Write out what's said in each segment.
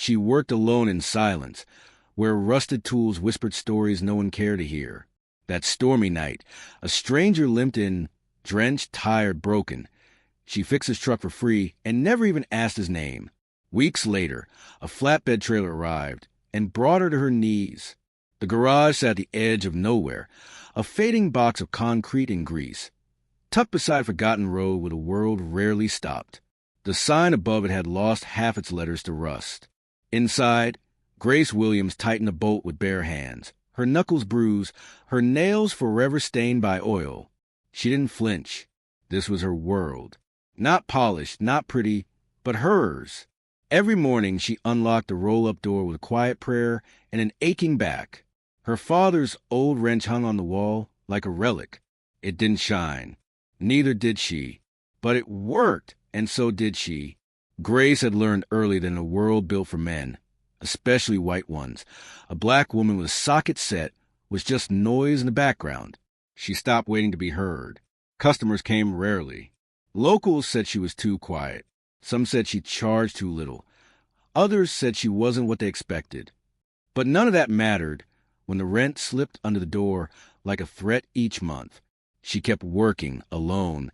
She worked alone in silence, where rusted tools whispered stories no one cared to hear. That stormy night, a stranger limped in, drenched, tired, broken. She fixed his truck for free and never even asked his name. Weeks later, a flatbed trailer arrived and brought her to her knees. The garage sat at the edge of nowhere, a fading box of concrete and grease, tucked beside a forgotten road where the world rarely stopped. The sign above it had lost half its letters to rust. Inside, Grace Williams tightened a bolt with bare hands, her knuckles bruised, her nails forever stained by oil. She didn't flinch. This was her world. Not polished, not pretty, but hers. Every morning she unlocked the roll-up door with a quiet prayer and an aching back. Her father's old wrench hung on the wall like a relic. It didn't shine. Neither did she. But it worked, and so did she. Grace had learned early that in a world built for men, especially white ones, a black woman with a socket set was just noise in the background. She stopped waiting to be heard. Customers came rarely. Locals said she was too quiet. Some said she charged too little. Others said she wasn't what they expected. But none of that mattered when the rent slipped under the door like a threat each month. She kept working, alone,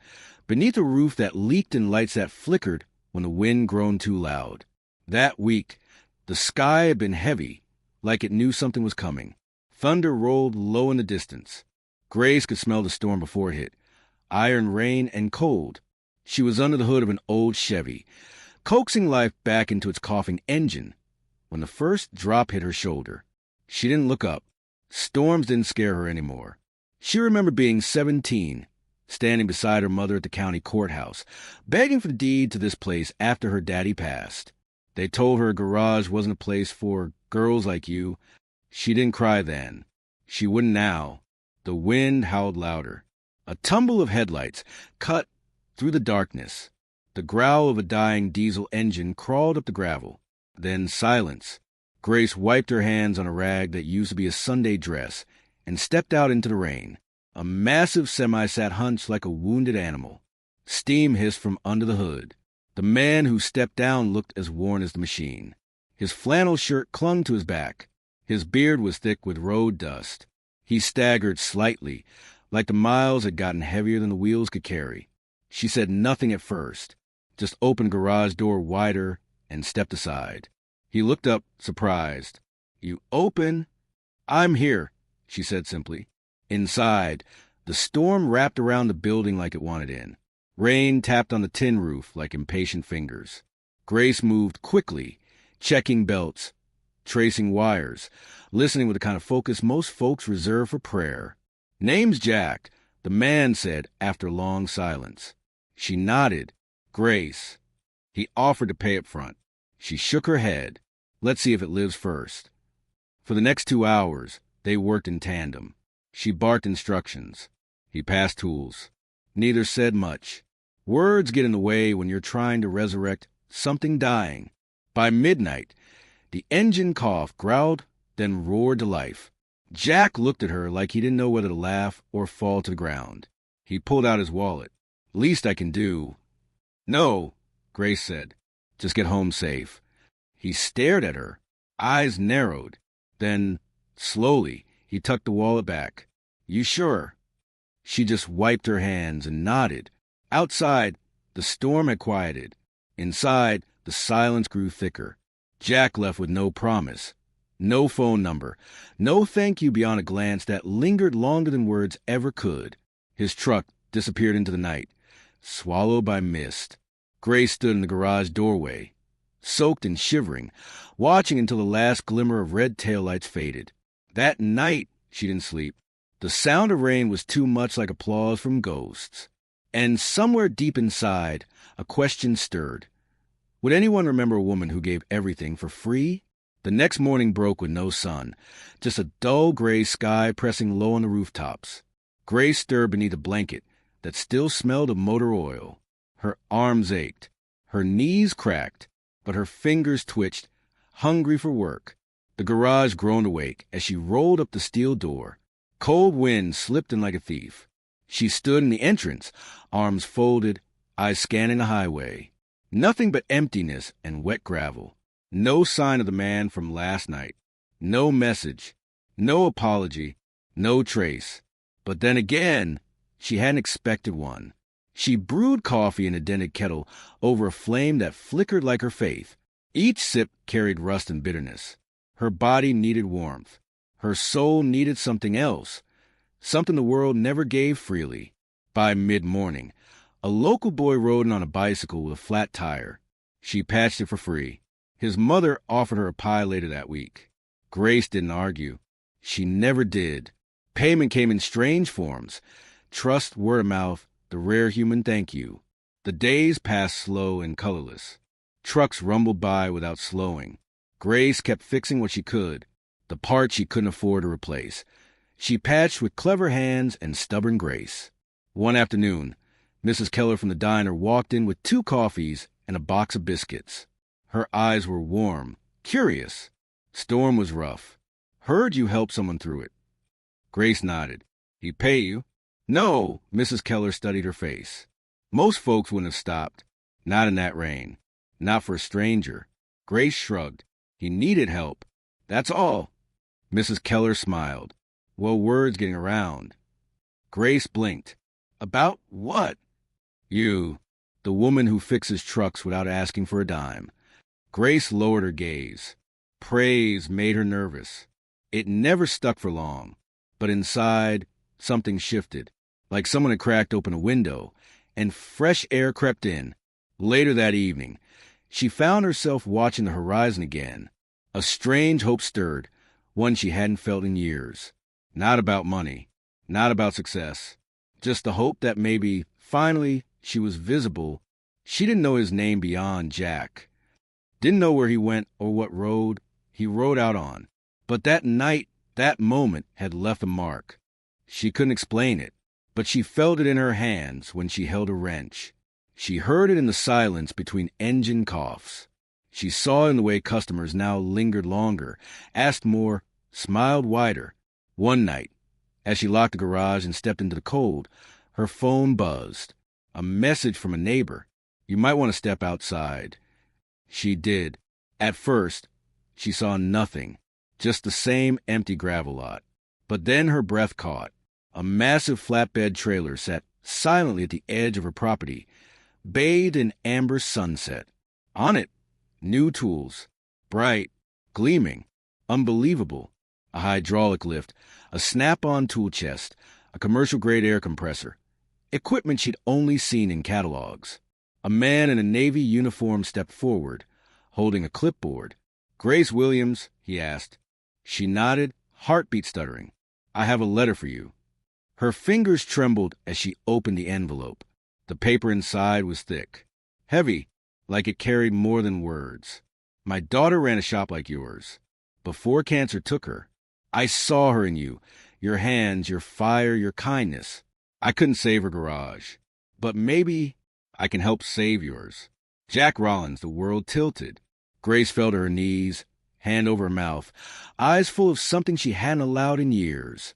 beneath a roof that leaked and lights that flickered when the wind groaned too loud. That week, the sky had been heavy, like it knew something was coming. Thunder rolled low in the distance. Grace could smell the storm before it hit. Iron rain and cold. She was under the hood of an old Chevy, coaxing life back into its coughing engine, when the first drop hit her shoulder. She didn't look up. Storms didn't scare her anymore. She remembered being 17, standing beside her mother at the county courthouse, begging for the deed to this place after her daddy passed. They told her a garage wasn't a place for girls like you. She didn't cry then. She wouldn't now. The wind howled louder. A tumble of headlights cut through the darkness. The growl of a dying diesel engine crawled up the gravel. Then silence. Grace wiped her hands on a rag that used to be a Sunday dress and stepped out into the rain. A massive semi sat hunched like a wounded animal. Steam hissed from under the hood. The man who stepped down looked as worn as the machine. His flannel shirt clung to his back. His beard was thick with road dust. He staggered slightly, like the miles had gotten heavier than the wheels could carry. She said nothing at first, just opened the garage door wider and stepped aside. He looked up, surprised. "You open?" "I'm here," she said simply. Inside, the storm wrapped around the building like it wanted in. Rain tapped on the tin roof like impatient fingers. Grace moved quickly, checking belts, tracing wires, listening with the kind of focus most folks reserve for prayer. "Name's Jack," the man said after long silence. She nodded. "Grace." He offered to pay up front. She shook her head. "Let's see if it lives first." For the next 2 hours, they worked in tandem. She barked instructions. He passed tools. Neither said much. Words get in the way when you're trying to resurrect something dying. By midnight, the engine coughed, growled, then roared to life. Jack looked at her like he didn't know whether to laugh or fall to the ground. He pulled out his wallet. "Least I can do." "No," Grace said. "Just get home safe." He stared at her, eyes narrowed. Then, slowly, he tucked the wallet back. "You sure?" She just wiped her hands and nodded. Outside, the storm had quieted. Inside, the silence grew thicker. Jack left with no promise, no phone number, no thank you beyond a glance that lingered longer than words ever could. His truck disappeared into the night, swallowed by mist. Grace stood in the garage doorway, soaked and shivering, watching until the last glimmer of red taillights faded. That night, she didn't sleep. The sound of rain was too much like applause from ghosts. And somewhere deep inside, a question stirred. Would anyone remember a woman who gave everything for free? The next morning broke with no sun, just a dull gray sky pressing low on the rooftops. Grace stirred beneath a blanket that still smelled of motor oil. Her arms ached. Her knees cracked, but her fingers twitched, hungry for work. The garage groaned awake as she rolled up the steel door. Cold wind slipped in like a thief. She stood in the entrance, arms folded, eyes scanning the highway. Nothing but emptiness and wet gravel. No sign of the man from last night. No message. No apology. No trace. But then again, she hadn't expected one. She brewed coffee in a dented kettle over a flame that flickered like her faith. Each sip carried rust and bitterness. Her body needed warmth. Her soul needed something else, something the world never gave freely. By mid-morning, a local boy rode in on a bicycle with a flat tire. She patched it for free. His mother offered her a pie later that week. Grace didn't argue. She never did. Payment came in strange forms. Trust, word of mouth, the rare human thank you. The days passed slow and colorless. Trucks rumbled by without slowing. Grace kept fixing what she could, the parts she couldn't afford to replace. She patched with clever hands and stubborn grace. One afternoon, Mrs. Keller from the diner walked in with 2 coffees and a box of biscuits. Her eyes were warm, curious. Storm was rough. Heard you helped someone through it. Grace nodded. He pay you? No, Mrs. Keller studied her face. Most folks wouldn't have stopped. Not in that rain. Not for a stranger. Grace shrugged. He needed help. That's all. Mrs. Keller smiled. Well, word's getting around. Grace blinked. About what? You, the woman who fixes trucks without asking for a dime. Grace lowered her gaze. Praise made her nervous. It never stuck for long. But inside, something shifted, like someone had cracked open a window, and fresh air crept in. Later that evening, she found herself watching the horizon again. A strange hope stirred, one she hadn't felt in years. Not about money, not about success, just the hope that maybe, finally, she was visible. She didn't know his name beyond Jack. Didn't know where he went or what road he rode out on. But that night, that moment had left a mark. She couldn't explain it, but she felt it in her hands when she held a wrench. She heard it in the silence between engine coughs. She saw it in the way customers now lingered longer, asked more, smiled wider. One night, as she locked the garage and stepped into the cold, her phone buzzed. A message from a neighbor. You might want to step outside. She did. At first, she saw nothing, just the same empty gravel lot. But then her breath caught. A massive flatbed trailer sat silently at the edge of her property, bathed in amber sunset. On it, new tools, bright, gleaming, unbelievable. A hydraulic lift, a snap-on tool chest, a commercial-grade air compressor. Equipment she'd only seen in catalogs. A man in a Navy uniform stepped forward, holding a clipboard. Grace Williams, he asked. She nodded, heartbeat stuttering. I have a letter for you. Her fingers trembled as she opened the envelope. The paper inside was thick, heavy, like it carried more than words. My daughter ran a shop like yours. Before cancer took her, I saw her in you, your hands, your fire, your kindness. I couldn't save her garage, but maybe I can help save yours. Jack Rollins, the world tilted. Grace fell to her knees, hand over her mouth, eyes full of something she hadn't allowed in years.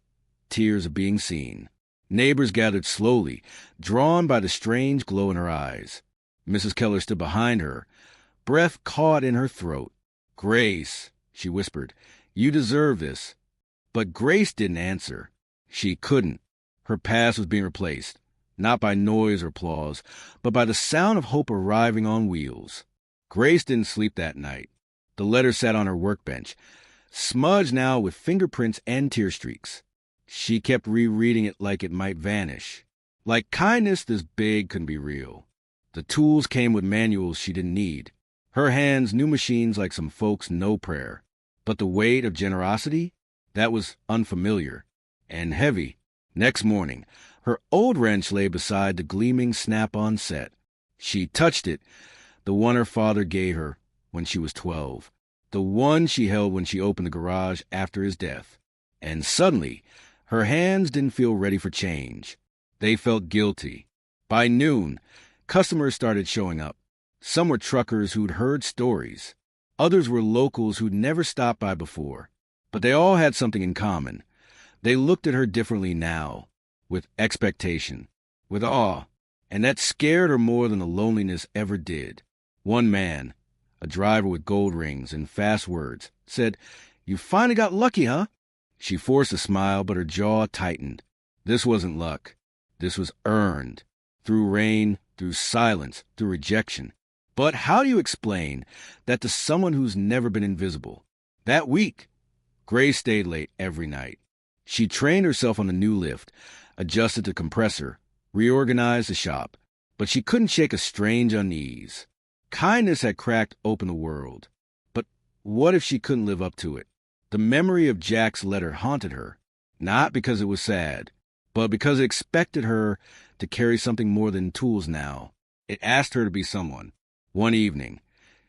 Tears of being seen. Neighbors gathered slowly, drawn by the strange glow in her eyes. Mrs. Keller stood behind her, breath caught in her throat. Grace, she whispered, you deserve this. But Grace didn't answer. She couldn't. Her past was being replaced, not by noise or applause, but by the sound of hope arriving on wheels. Grace didn't sleep that night. The letter sat on her workbench, smudged now with fingerprints and tear streaks. She kept rereading it like it might vanish. Like kindness this big couldn't be real. The tools came with manuals she didn't need. Her hands knew machines like some folks know prayer. But the weight of generosity? That was unfamiliar and heavy. Next morning, her old wrench lay beside the gleaming snap-on set. She touched it, the one her father gave her when she was 12, the one she held when she opened the garage after his death. And suddenly, her hands didn't feel ready for change. They felt guilty. By noon, customers started showing up. Some were truckers who'd heard stories. Others were locals who'd never stopped by before. But they all had something in common. They looked at her differently now, with expectation, with awe, and that scared her more than the loneliness ever did. One man, A driver with gold rings and fast words said, "You finally got lucky, huh?" She forced a smile, but her jaw tightened. This wasn't luck. This was earned. Through rain, through silence, through rejection. But how do you explain that to someone who's never been invisible? That week, Grace stayed late every night. She trained herself on the new lift, adjusted the compressor, reorganized the shop, but she couldn't shake a strange unease. Kindness had cracked open the world. But what if she couldn't live up to it? The memory of Jack's letter haunted her, not because it was sad, but because it expected her to carry something more than tools now. It asked her to be someone. One evening,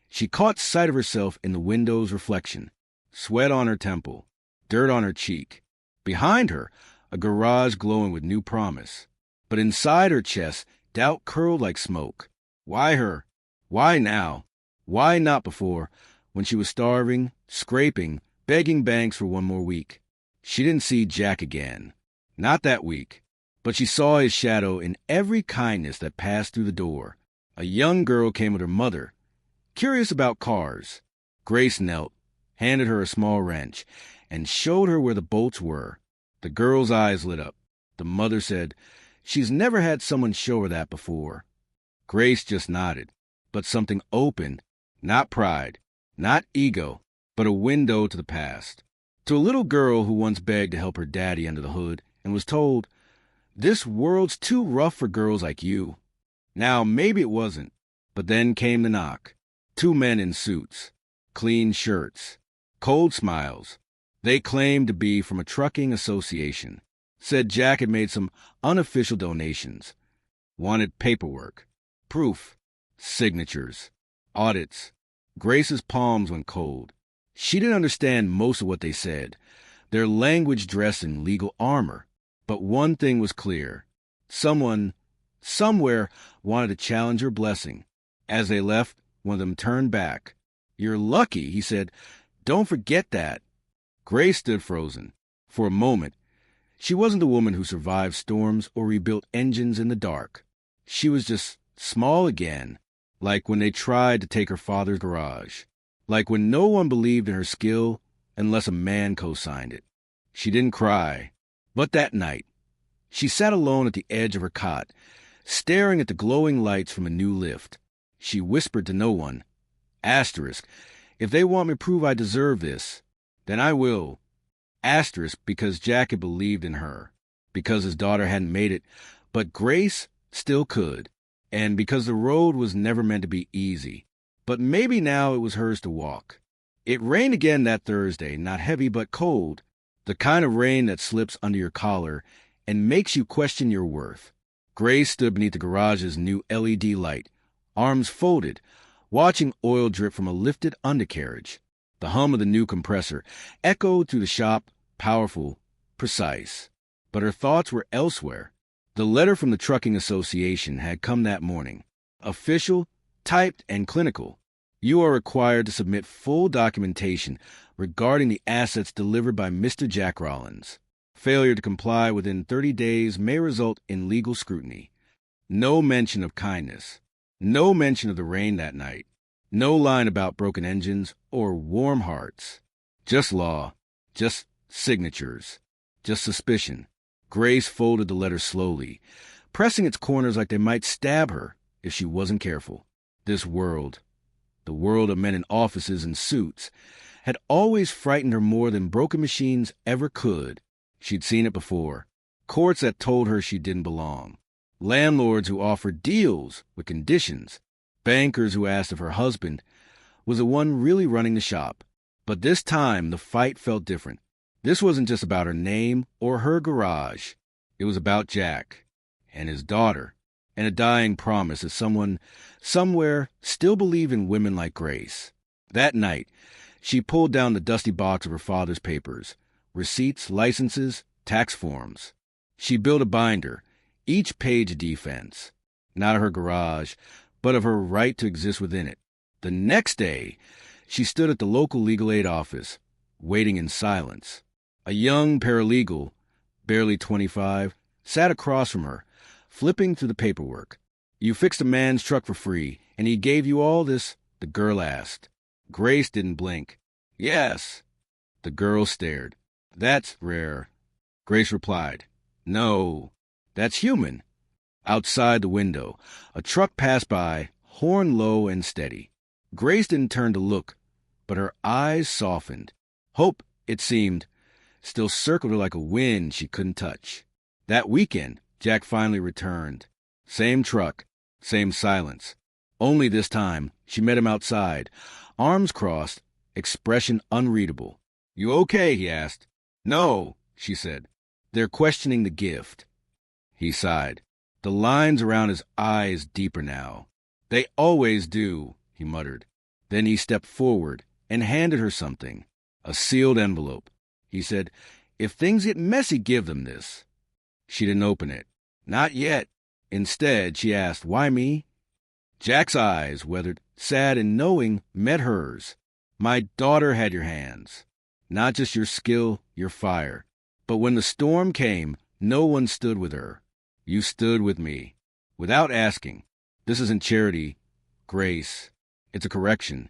she caught sight of herself in the window's reflection, sweat on her temple, dirt on her cheek. Behind her, a garage glowing with new promise. But inside her chest, doubt curled like smoke. Why her? Why now? Why not before, when she was starving, scraping, begging banks for one more week? She didn't see Jack again. Not that week. But she saw his shadow in every kindness that passed through the door. A young girl came with her mother, curious about cars. Grace knelt, handed her a small wrench, and showed her where the bolts were. The girl's eyes lit up. The mother said, "She's never had someone show her that before." Grace just nodded. But something opened, not pride, not ego, but a window to the past. To a little girl who once begged to help her daddy under the hood and was told, "This world's too rough for girls like you." Now, maybe it wasn't, but then came the knock. Two men in suits, clean shirts, cold smiles. They claimed to be from a trucking association. Said Jack had made some unofficial donations. Wanted paperwork, proof, signatures, audits. Grace's palms went cold. She didn't understand most of what they said, their language dressed in legal armor. But one thing was clear. Someone, somewhere, wanted to challenge her blessing. As they left, one of them turned back. "You're lucky," he said. "Don't forget that." Grace stood frozen. For a moment, she wasn't the woman who survived storms or rebuilt engines in the dark. She was just small again, like when they tried to take her father's garage, like when no one believed in her skill unless a man co-signed it. She didn't cry. But that night, she sat alone at the edge of her cot, staring at the glowing lights from a new lift. She whispered to no one, "Asterisk, if they want me to prove I deserve this, then I will." Asterisk because Jack had believed in her, because his daughter hadn't made it, but Grace still could, and because the road was never meant to be easy. But maybe now it was hers to walk. It rained again that Thursday, not heavy but cold, the kind of rain that slips under your collar and makes you question your worth. Grace stood beneath the garage's new LED light, arms folded, watching oil drip from a lifted undercarriage. The hum of the new compressor echoed through the shop, powerful, precise. But her thoughts were elsewhere. The letter from the Trucking Association had come that morning. Official, typed, and clinical. You are required to submit full documentation regarding the assets delivered by Mr. Jack Rollins. Failure to comply within 30 days may result in legal scrutiny. No mention of kindness. No mention of the rain that night. No line about broken engines or warm hearts. Just law. Just signatures. Just suspicion. Grace folded the letter slowly, pressing its corners like they might stab her if she wasn't careful. This world, the world of men in offices and suits, had always frightened her more than broken machines ever could. She'd seen it before. Courts that told her she didn't belong. Landlords who offered deals with conditions. Bankers who asked if her husband was the one really running the shop. But this time, the fight felt different. This wasn't just about her name or her garage. It was about Jack and his daughter and a dying promise that someone, somewhere, still believed in women like Grace. That night, she pulled down the dusty box of her father's papers, receipts, licenses, tax forms. She built a binder, each page a defense, not of her garage, but of her right to exist within it. The next day, she stood at the local legal aid office, waiting in silence. A young paralegal, barely 25, sat across from her, flipping through the paperwork. "You fixed a man's truck for free, and he gave you all this the girl asked. Grace didn't blink. Yes. The girl stared. That's rare. Grace replied. No, that's human. Outside the window, a truck passed by, horn low and steady. Grace didn't turn to look, but her eyes softened. Hope, it seemed, still circled her like a wind she couldn't touch. That weekend, Jack finally returned. Same truck, same silence. Only this time, she met him outside, arms crossed, expression unreadable. You okay? He asked. No, she said. They're questioning the gift. He sighed. The lines around his eyes deeper now. They always do, he muttered. Then he stepped forward and handed her something. A sealed envelope. He said, if things get messy, give them this. She didn't open it. Not yet. Instead, she asked, why me? Jack's eyes, weathered, sad and knowing, met hers. My daughter had your hands. Not just your skill, your fire. But when the storm came, no one stood with her. You stood with me. Without asking. This isn't charity, Grace. It's a correction.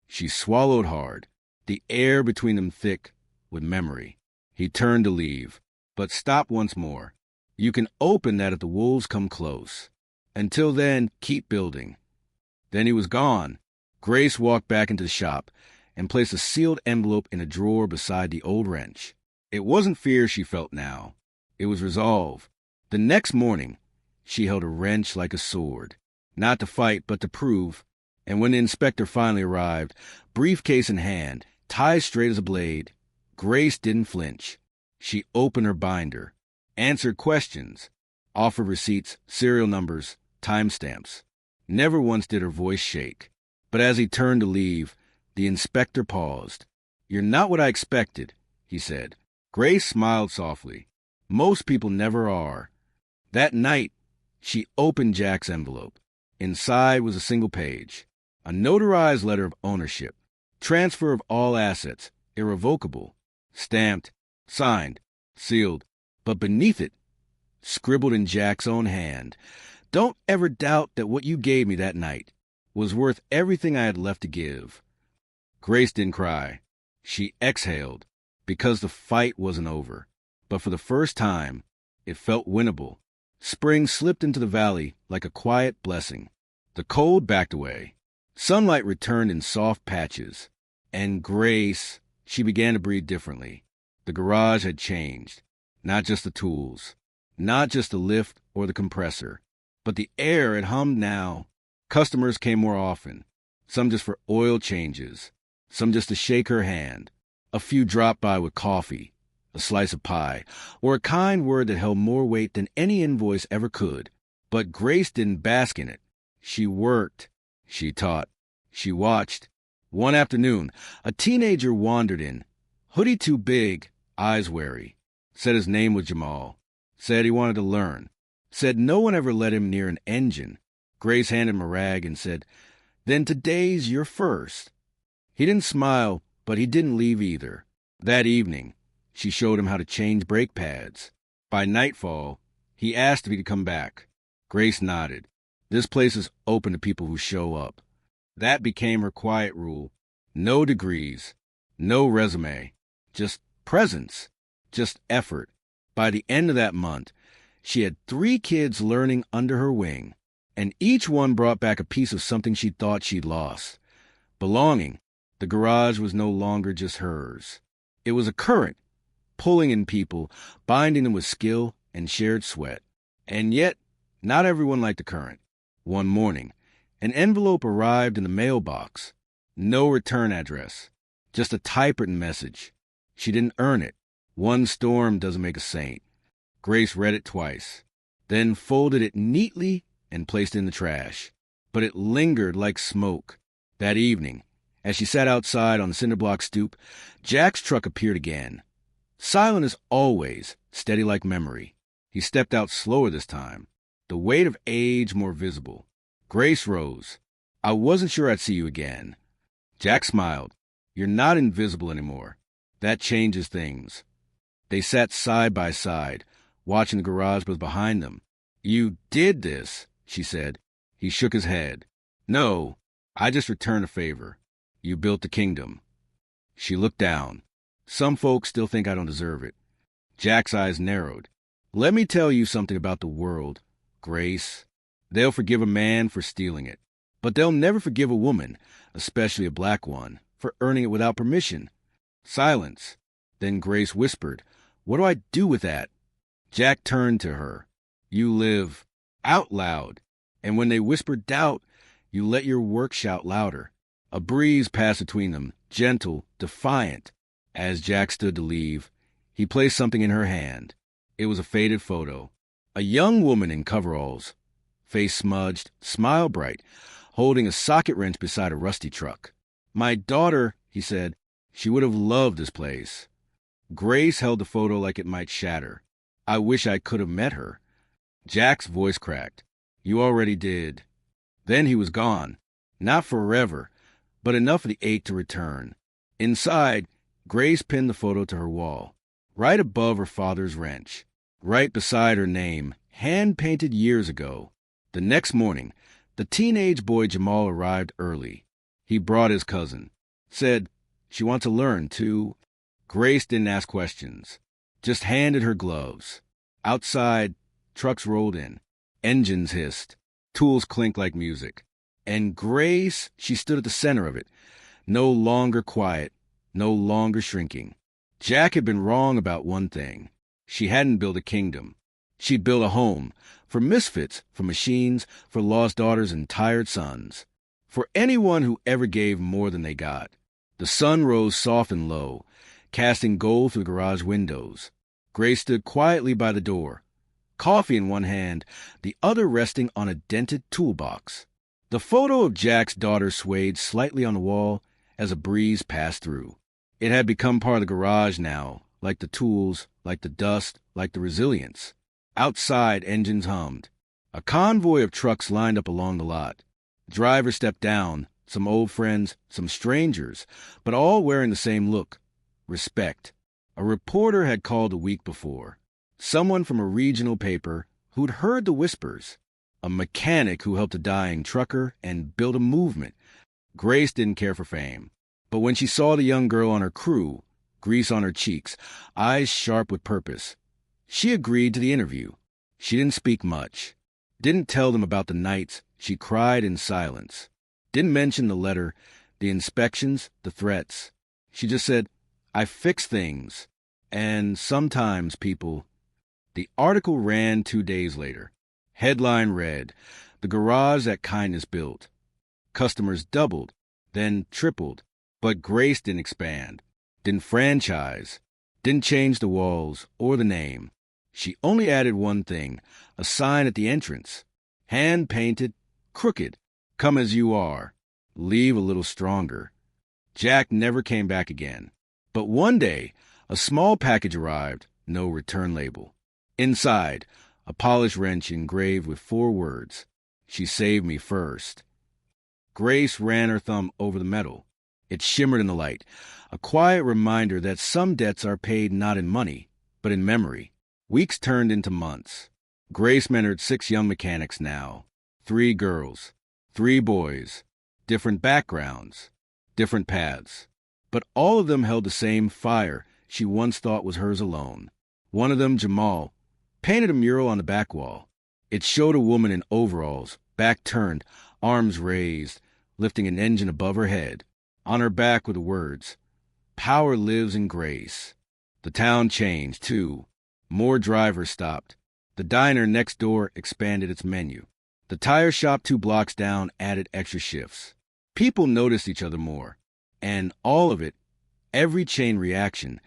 She swallowed hard, the air between them thick with memory. He turned to leave, but stopped once more. You can open that if the wolves come close. Until then, keep building. Then he was gone. Grace walked back into the shop and placed a sealed envelope in a drawer beside the old wrench. It wasn't fear she felt now. It was resolve. The next morning, she held a wrench like a sword. Not to fight, but to prove. And when the inspector finally arrived, briefcase in hand, tie straight as a blade, Grace didn't flinch. She opened her binder, answered questions, offered receipts, serial numbers, timestamps. Never once did her voice shake. But as he turned to leave, the inspector paused. You're not what I expected, he said. Grace smiled softly. Most people never are. That night, she opened Jack's envelope. Inside was a single page. A notarized letter of ownership. Transfer of all assets. Irrevocable. Stamped. Signed. Sealed. But beneath it, scribbled in Jack's own hand, don't ever doubt that what you gave me that night was worth everything I had left to give. Grace didn't cry. She exhaled, because the fight wasn't over. But for the first time, it felt winnable. Spring slipped into the valley like a quiet blessing. The cold backed away. Sunlight returned in soft patches. And Grace, she began to breathe differently. The garage had changed. Not just the tools. Not just the lift or the compressor. But the air had hummed now. Customers came more often. Some just for oil changes. Some just to shake her hand. A few dropped by with coffee, a slice of pie, or a kind word that held more weight than any invoice ever could. But Grace didn't bask in it. She worked. She taught. She watched. One afternoon, a teenager wandered in. Hoodie too big, eyes wary. Said his name was Jamal. Said he wanted to learn. Said no one ever let him near an engine. Grace handed him a rag and said, then today's your first. He didn't smile, but he didn't leave either. That evening, she showed him how to change brake pads. By nightfall, he asked if he could come back. Grace nodded. This place is open to people who show up. That became her quiet rule. No degrees, no resume, just presence, just effort. By the end of that month, she had 3 kids learning under her wing, and each one brought back a piece of something she thought she'd lost. Belonging. The garage was no longer just hers. It was a current, pulling in people, binding them with skill and shared sweat. And yet, not everyone liked the current. One morning, an envelope arrived in the mailbox. No return address. Just a typewritten message. She didn't earn it. One storm doesn't make a saint. Grace read it twice, then folded it neatly and placed it in the trash. But it lingered like smoke. That evening, as she sat outside on the cinder block stoop, Jack's truck appeared again. Silent as always, steady like memory. He stepped out slower this time, the weight of age more visible. Grace rose. I wasn't sure I'd see you again. Jack smiled. You're not invisible anymore. That changes things. They sat side by side, watching the garage was behind them. You did this, she said. He shook his head. No, I just returned a favor. You built the kingdom. She looked down. Some folks still think I don't deserve it. Jack's eyes narrowed. Let me tell you something about the world, Grace. They'll forgive a man for stealing it, but they'll never forgive a woman, especially a black one, for earning it without permission. Silence. Then Grace whispered, What do I do with that? Jack turned to her. You live out loud, and when they whispered doubt, you let your work shout louder. A breeze passed between them, gentle, defiant. As Jack stood to leave, he placed something in her hand. It was a faded photo. A young woman in coveralls, face smudged, smile bright, holding a socket wrench beside a rusty truck. My daughter, he said, she would have loved this place. Grace held the photo like it might shatter. I wish I could have met her. Jack's voice cracked. You already did. Then he was gone. Not forever, but enough for the ache to return. Inside, Grace pinned the photo to her wall, right above her father's wrench, right beside her name, hand-painted years ago. The next morning, the teenage boy Jamal arrived early. He brought his cousin. Said, she wants to learn, too. Grace didn't ask questions, just handed her gloves. Outside, trucks rolled in. Engines hissed. Tools clinked like music. And Grace, she stood at the center of it, no longer quiet, no longer shrinking. Jack had been wrong about one thing. She hadn't built a kingdom. She'd built a home, for misfits, for machines, for lost daughters and tired sons, for anyone who ever gave more than they got. The sun rose soft and low, casting gold through the garage windows. Grace stood quietly by the door, coffee in one hand, the other resting on a dented toolbox. The photo of Jack's daughter swayed slightly on the wall as a breeze passed through. It had become part of the garage now, like the tools, like the dust, like the resilience. Outside, engines hummed. A convoy of trucks lined up along the lot. Drivers stepped down, some old friends, some strangers, but all wearing the same look. Respect. A reporter had called a week before. Someone from a regional paper who'd heard the whispers. A mechanic who helped a dying trucker and built a movement. Grace didn't care for fame. But when she saw the young girl on her crew, grease on her cheeks, eyes sharp with purpose, she agreed to the interview. She didn't speak much. Didn't tell them about the nights she cried in silence. Didn't mention the letter, the inspections, the threats. She just said, I fix things. And sometimes people... The article ran 2 days later. Headline read, The garage that kindness built. Customers doubled, then tripled. But Grace didn't expand, didn't franchise, didn't change the walls or the name. She only added one thing, a sign at the entrance. Hand-painted, crooked. Come as you are. Leave a little stronger. Jack never came back again. But one day, a small package arrived, no return label. Inside, a polished wrench engraved with 4 words. She saved me first. Grace ran her thumb over the metal. It shimmered in the light, a quiet reminder that some debts are paid not in money, but in memory. Weeks turned into months. Grace mentored 6 young mechanics now. 3 girls, 3 boys, different backgrounds, different paths. But all of them held the same fire she once thought was hers alone. One of them, Jamal, painted a mural on the back wall. It showed a woman in overalls, back turned, arms raised, lifting an engine above her head. On her back were the words, Power lives in Grace. The town changed, too. More drivers stopped. The diner next door expanded its menu. The tire shop 2 blocks down added extra shifts. People noticed each other more. And all of it, every chain reaction,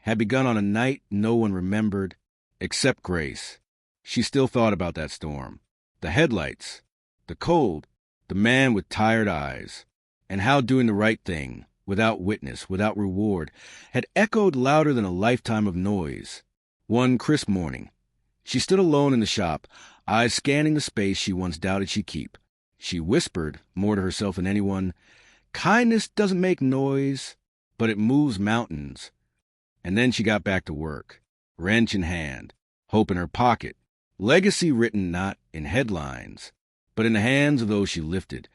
had begun on a night no one remembered except Grace. She still thought about that storm. The headlights, the cold, the man with tired eyes, and how doing the right thing, without witness, without reward, had echoed louder than a lifetime of noise. One crisp morning, she stood alone in the shop, eyes scanning the space she once doubted she'd keep. She whispered, more to herself than anyone, Kindness doesn't make noise, but it moves mountains. And then she got back to work, wrench in hand, hope in her pocket, legacy written not in headlines, but in the hands of those she lifted,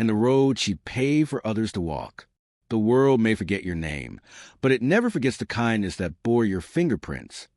and the road she paved for others to walk. The world may forget your name, but it never forgets the kindness that bore your fingerprints.